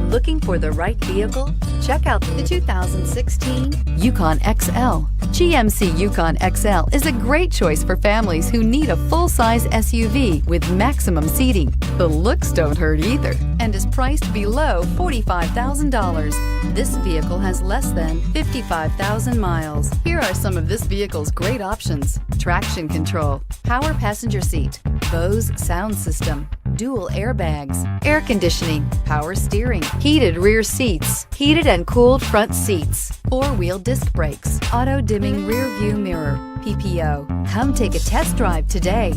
Looking for the right vehicle? Check out the 2016 Yukon XL. GMC Yukon XL is a great choice for families who need a full-size SUV with maximum seating. The looks don't hurt either and is priced below $45,000. This vehicle has less than 55,000 miles. Here are some of this vehicle's great options: traction control, power passenger seat, Bose sound system, dual airbags, air conditioning, power steering, heated rear seats, heated and cooled front seats, four-wheel disc brakes, auto-dimming rear view mirror, PPO. Come take a test drive today.